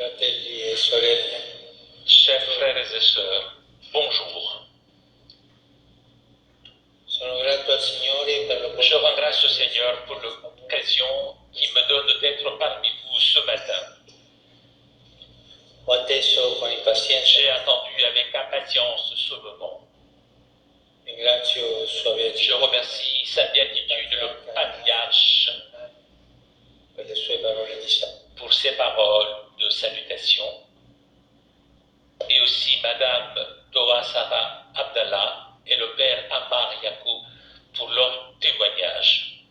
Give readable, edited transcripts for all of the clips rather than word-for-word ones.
Fratelli e sorelle, Chers frères et sœurs, bonjour. sono grato al Signore per Je l'opportunità rends grâce au Seigneur pour l'occasion qui me donne d'être parmi vous ce matin. Ho atteso con impazienza. J'ai attendu avec impatience ce moment. Ringrazio Sua Je Vergine remercie sa béatitude, le patriarche, per le sue parole di saluto. pour ses paroles de salutation, et aussi Madame Dora Sarah Abdallah et le Père Ammar Yacoub pour leur témoignage.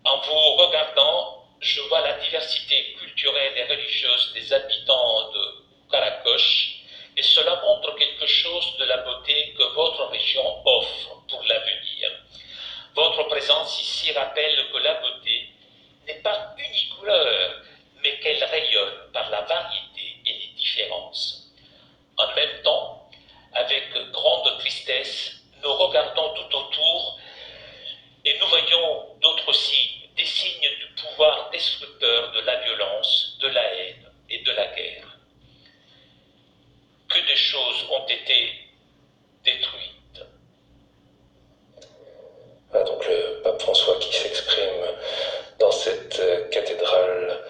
En vous regardant, je vois la diversité culturelle et religieuse des habitants de Karakosh, et cela montre quelque chose de la beauté que votre région offre pour l'avenir. Votre présence ici rappelle que la beauté n'est pas une couleur, mais qu'elle rayonne par la variété et les différences. En même temps, avec grande tristesse, nous regardons tout autour et nous voyons d'autres signes, des signes du pouvoir destructeur de la violence, de la haine et de la guerre. Que des choses ont été détruites. Voilà donc le pape François qui s'exprime dans cette cathédrale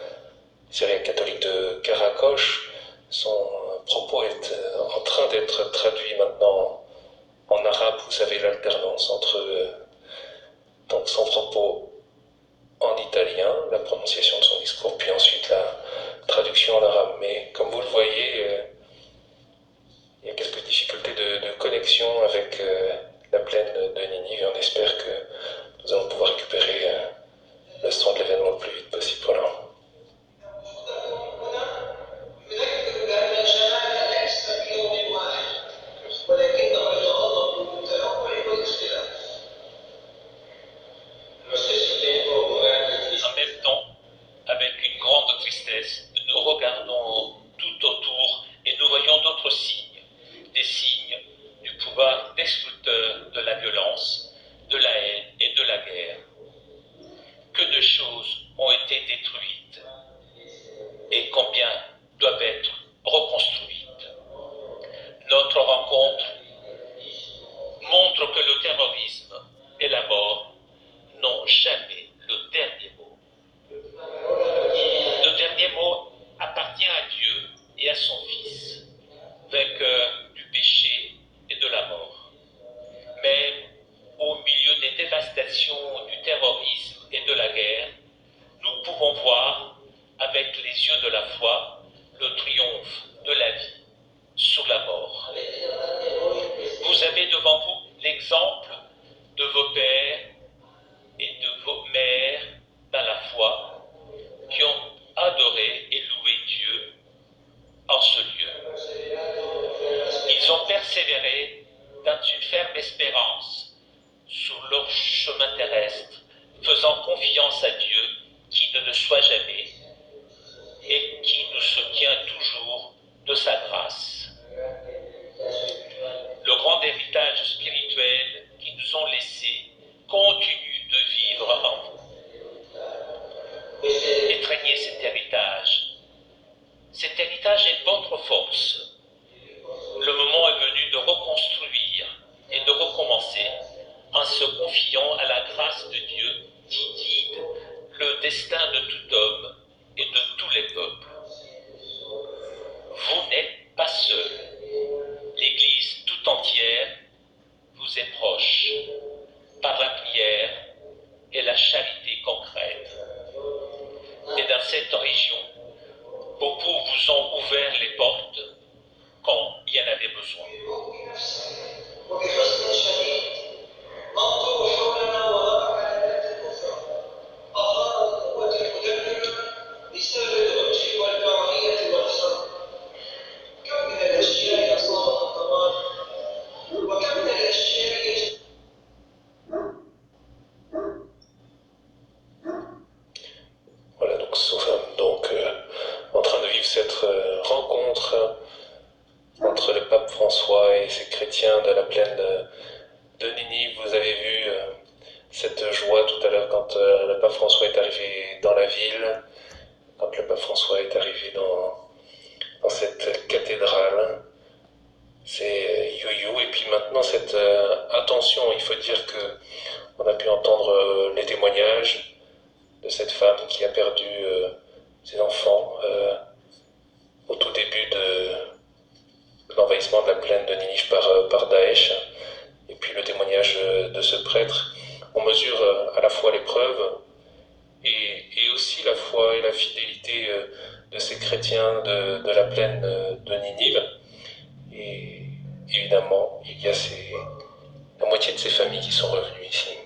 syriaque-catholique de Karakosh. Son propos est en train d'être traduit maintenant en arabe. Vous savez, l'alternance entre donc son propos en italien, la prononciation de son discours, puis ensuite la traduction en arabe. Mais comme vous le voyez, il y a quelques difficultés de connexion avec la plaine de Ninive, et on espère que nous allons pouvoir récupérer le son de l'événement le plus vite possible. Voilà. En même temps, avec une grande tristesse, nous regardons tout autour et nous voyons d'autres signes, des signes du pouvoir destructeur de la violence, de la haine et de la guerre. Que de choses ont été détruites et combien doivent être reconstruites. Notre rencontre montre que le terrorisme et la mort n'ont jamais le dernier mot. Le dernier mot appartient à Dieu et à son Fils, vainqueur du péché et de la mort. Mais au milieu des dévastations du terrorisme et de la guerre, nous pouvons voir avec les yeux de la foi le triomphe de la vie sur la mort. Vous avez devant vous l'exemple de vos pères et de vos mères dans la foi qui ont adoré et loué Dieu en ce lieu. Ils ont persévéré dans une ferme espérance sur leur chemin terrestre, faisant confiance à Dieu qui ne le soit jamais et qui nous soutient toujours de sa grâce. Le grand héritage spirituel qu'ils nous ont laissé continue de vivre en vous. Étreignez cet héritage. Cet héritage est votre force. Le moment est venu de reconstruire et de recommencer en se confiant à la grâce de Dieu qui guide le destin de tout homme et de tous les peuples. Vous n'êtes pas seul. L'Église tout entière vous est proche par la prière et la charité concrète. Et dans cette région, beaucoup vous ont ouvert les portes quand il y en avait besoin. Voilà, donc nous sommes donc en train de vivre cette rencontre entre le pape François et ses chrétiens de la plaine de Ninive. Vous avez vu cette joie tout à l'heure quand le pape François est arrivé dans la ville, quand le pape François est arrivé dans cette cathédrale. C'est you-you. Et puis maintenant, cette attention, il faut dire qu'on a pu entendre les témoignages de cette femme qui a perdu ses enfants au tout début de l'envahissement de la plaine de Ninive par Daesh. Et puis le témoignage de ce prêtre. On mesure à la fois l'épreuve et aussi la foi et la fidélité de ces chrétiens de la plaine de Ninive. Et évidemment, il y a la moitié de ces familles qui sont revenues ici.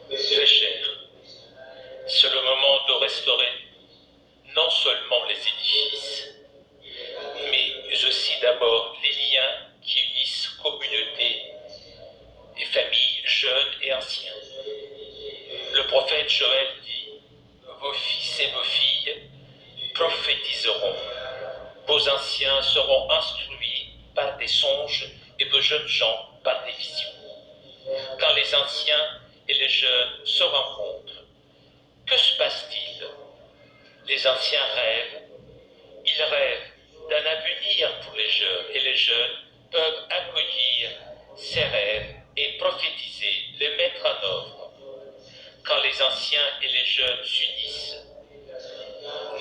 Très cher, c'est le moment de restaurer non seulement les édifices, mais aussi d'abord les liens qui unissent communautés et familles jeunes et anciens. Le prophète Joël dit « Vos fils et vos filles prophétiseront, vos anciens seront instruits par des songes et vos jeunes gens par des visions. » Quand les anciens et les jeunes se rencontrent, que se passe-t-il? Les anciens rêvent, ils rêvent d'un avenir pour les jeunes et les jeunes peuvent accueillir ces rêves et prophétiser, les mettre en œuvre. Quand les anciens et les jeunes s'unissent,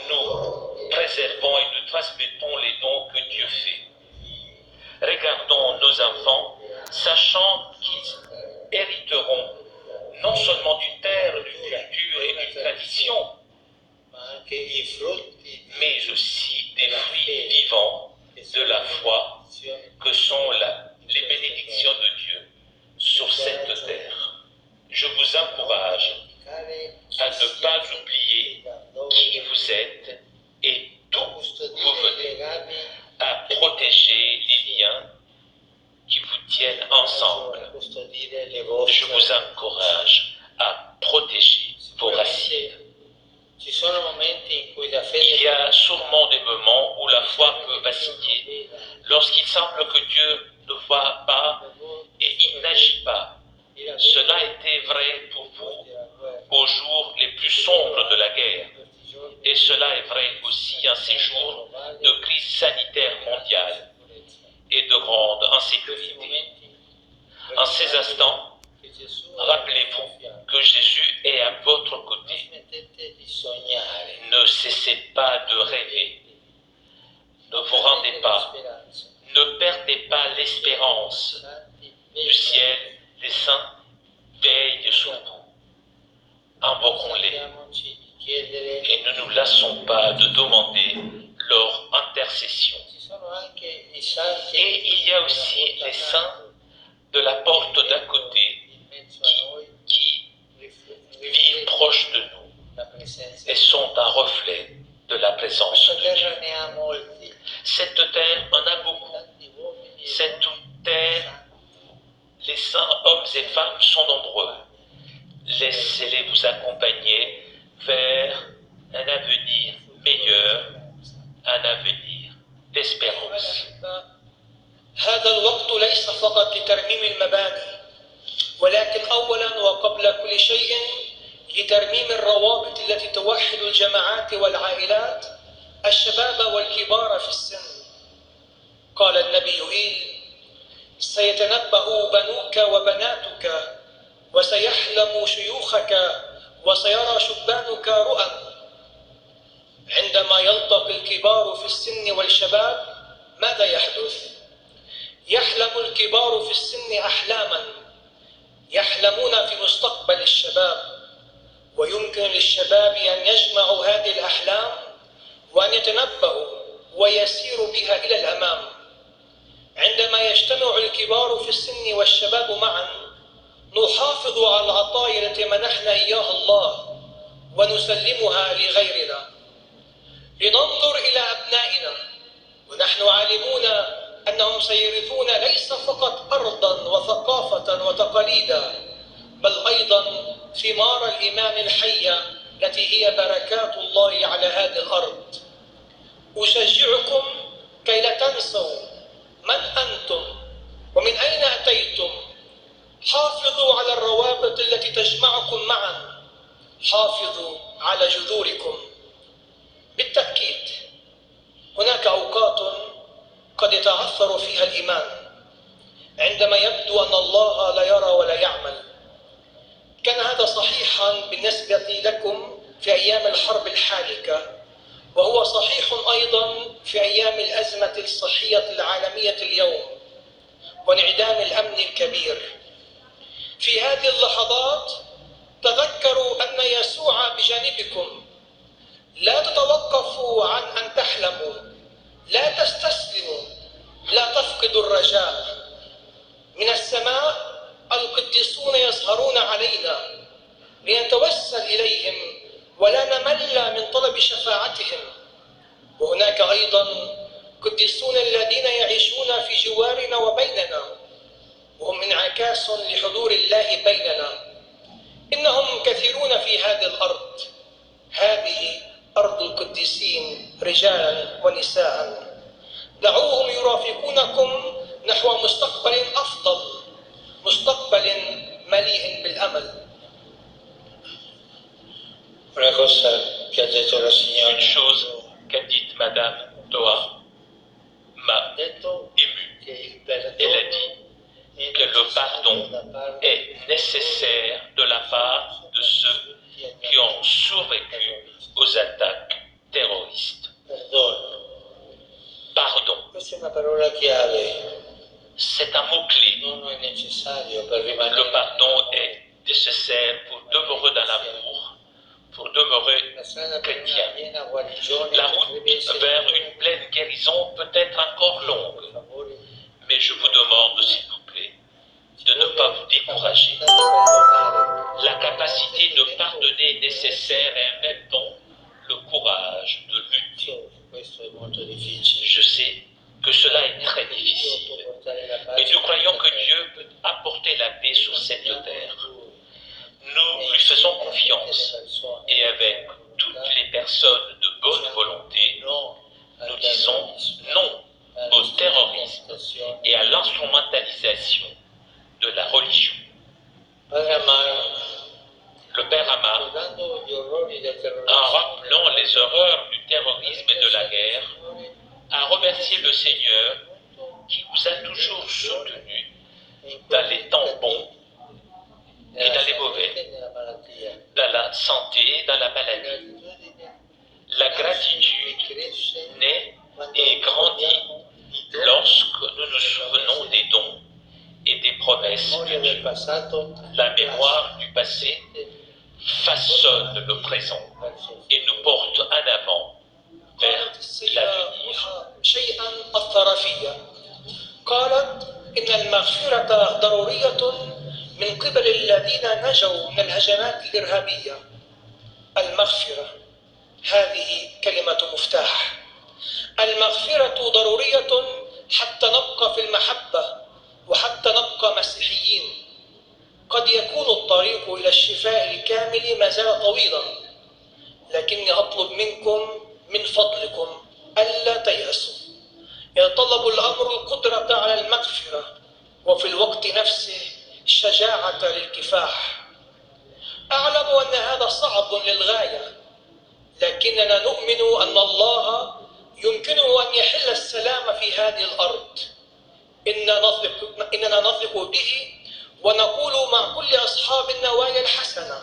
nous préservons et nous transmettons les dons que Dieu fait. Regardons nos enfants, sachant qu'ils hériteront non seulement d'une terre, d'une culture et d'une tradition, mais aussi des fruits vivants de la foi que sont les bénédictions de Dieu sur cette terre. Je vous encourage à ne pas oublier qui vous êtes et d'où vous venez, à protéger les liens qui vous tiennent ensemble. Je vous encourage à protéger vos racines. Il y a sûrement des moments où la foi peut vaciller, lorsqu'il semble que Dieu ne voit pas et il n'agit pas. Cela était vrai pour vous aux jours les plus sombres de la guerre. Et cela est vrai aussi en ces jours de crise sanitaire mondiale et de grande insécurité. En ces instants, rappelez-vous que Jésus est à votre côté. Ne cessez pas de rêver. Ne vous rendez pas. Ne perdez pas l'espérance. Du ciel, les saints veillent sur vous. Invoquons-les. Et ne nous lassons pas de demander leur intercession. Et il y a aussi les saints de la porte d'à côté qui vivent proches de nous et sont un reflet de la présence de Dieu. Cette terre en a beaucoup. Cette terre, les saints hommes et femmes sont nombreux. Laissez-les vous accompagner vers un avenir meilleur, un avenir d'espérance. هذا الوقت ليس فقط لترميم المباني، ولكن أولا وقبل كل شيء لترميم الروابط التي توحد الجماعات والعائلات، الشباب والكبار في السن. قال النبي إيل: سيتنبأ بنوك وبناتك وسيحلم شيوخك وسيرى شبانك رؤى. عندما يلتقي الكبار في السن والشباب ماذا يحدث؟ يحلم الكبار في السن أحلاما، يحلمون في مستقبل الشباب، ويمكن للشباب أن يجمعوا هذه الأحلام وأن يتنبأوا ويسيروا بها إلى الأمام. عندما يجتمع الكبار في السن والشباب معا نحافظ على العطايا التي منحنا إياها الله، ونسلمها لغيرنا. لننظر إلى أبنائنا ونحن عالمون أنهم سيرثون ليس فقط أرضا وثقافة وتقاليدا، بل أيضا ثمار الإيمان الحية التي هي بركات الله على هذه الأرض. أشجعكم كي لا تنسوا من أنتم ومن أين أتيتم. حافظوا على الروابط التي تجمعكم معا، حافظوا على جذوركم. بالتأكيد هناك أوقات قد يتعثر فيها الإيمان، عندما يبدو أن الله لا يرى ولا يعمل. كان هذا صحيحا بالنسبة لكم في أيام الحرب الحالكة، وهو صحيح أيضا في أيام الأزمة الصحية العالمية اليوم وانعدام الأمن الكبير. في هذه اللحظات تذكروا أن يسوع بجانبكم. لا تتوقفوا عن أن تحلموا، لا تستسلموا، لا تفقدوا الرجاء. من السماء القديسون يسهرون علينا لنتوسل إليهم ولا نمل من طلب شفاعتهم. وهناك أيضا قديسون الذين يعيشون في جوارنا وبيننا، وهم انعكاس لحضور الله بيننا. إنهم كثيرون في هذه الأرض. هذه أرض القديسين رجالا ونساء. دعوهم يرافقونكم نحو مستقبل أفضل، مستقبل مليء بالأمل. Una cosa che ha detto la signora Une chose qu'a dite Madame Toa m'a ému. Elle a dit que le pardon est nécessaire de la part de ceux qui ont survécu aux attaques terroristes. Pardon, Questa è una parola chiave, c'est un mot-clé. non è necessario per rimanere. Le pardon est nécessaire pour demeurer dans l'amour, pour demeurer La strada per una chrétien. piena guarigione La potrebbe route essere vers une pleine guérison peut être encore longue, mais je vous demande, s'il vous plaît, de ne pas vous décourager. La capacité de pardonner est nécessaire et en même temps le courage de lutter. Questo è molto difficile. Je sais que cela est très difficile, mais nous croyons que Dieu peut apporter la paix sur cette terre. Nous lui faisons confiance et avec toutes les personnes de bonne volonté, nous disons non au terrorisme et à l'instrumentalisation de la religion. Padre Amaro, Le Père Amar, ricordando gli orrori del en terrorismo, rappelant les horreurs du terrorisme et de la guerre, a remercié le Seigneur qui vous a toujours soutenu dans les temps bons et dans les mauvais, dans la santé et dans la maladie. La gratitude naît et grandit lorsque nous nous souvenons des dons et des promesses de Dieu. La mémoire du passé façonne le présent et nous porte en avant vers l'avenir. شيئا أثر فيا. قالت إن المغفرة ضرورية من قبل الذين نجوا من الهجمات الإرهابية. المغفرة هذه كلمة مفتاح. المغفرة ضرورية حتى نبقى في المحبة وحتى نبقى مسيحيين. قد يكون الطريق إلى الشفاء الكامل ما زال طويلا، لكني أطلب منكم من فضلكم ألا تيأسوا. يتطلب الأمر القدرة على المغفرة وفي الوقت نفسه الشجاعة للكفاح. أعلم أن هذا صعب للغاية، لكننا نؤمن أن الله يمكنه أن يحل السلام في هذه الأرض. إننا نثق به ونقول مع كل أصحاب النوايا الحسنة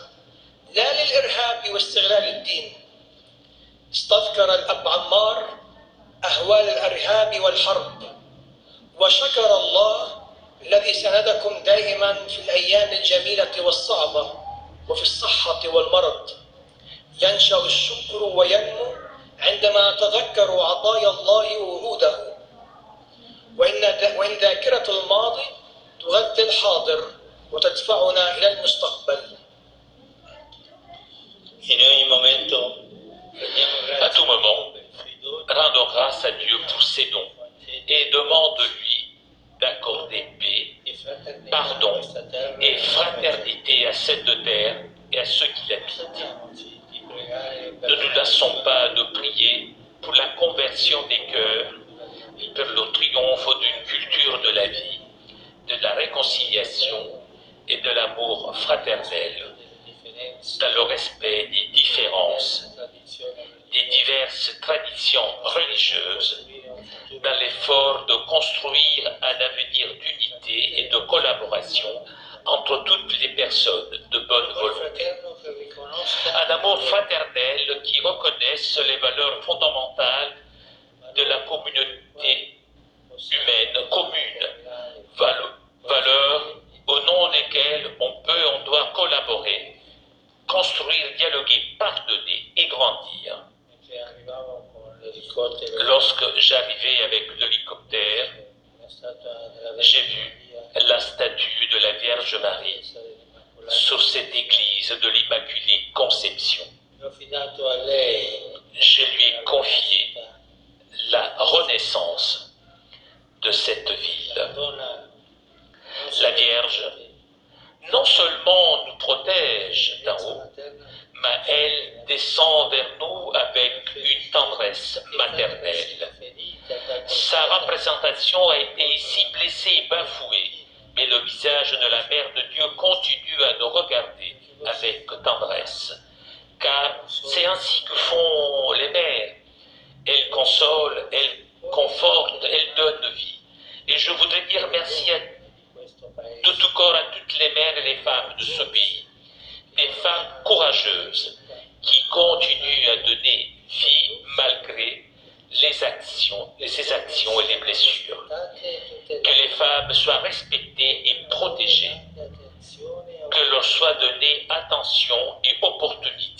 لا للإرهاب واستغلال الدين. استذكر الأب عمار أهوال الإرهاب والحرب، وشكر الله الذي سندكم دائما في الأيام الجميلة والصعبة وفي الصحة والمرض. ينشأ الشكر وينمو عندما تذكروا عطايا الله ووعوده، وإن ذاكرة الماضي تغذي الحاضر وتدفعنا إلى المستقبل. in ogni conversion des cœurs, pour le triomphe d'une culture de la vie, de la réconciliation et de l'amour fraternel, dans le respect des différences, des diverses traditions religieuses, dans l'effort de construire un avenir d'unité et de collaboration entre toutes les personnes de bonne volonté. Un amour fraternel qui reconnaisse les valeurs fondamentales de la communauté humaine commune, valeurs au nom desquelles on doit collaborer, construire, dialoguer, pardonner et grandir. Lorsque j'arrivais avec l'hélicoptère, j'ai vu la statue de la Vierge Marie sur cette église de l'Immaculée Conception. Je lui ai confié la renaissance de cette ville. La Vierge, non seulement nous protège d'en haut, mais elle descend vers nous avec une tendresse maternelle. Sa représentation a été ici blessée et bafouée, mais le visage de la Mère de Dieu continue à nous regarder avec tendresse. Car c'est ainsi que font les mères. Elles consolent, elles confortent, elles donnent vie. Et je voudrais dire merci de tout corps à toutes les mères et les femmes de ce pays. Des femmes courageuses qui continuent à donner vie malgré ces actions et les blessures. Que les femmes soient respectées et protégées. Que leur soit donnée attention et opportunité.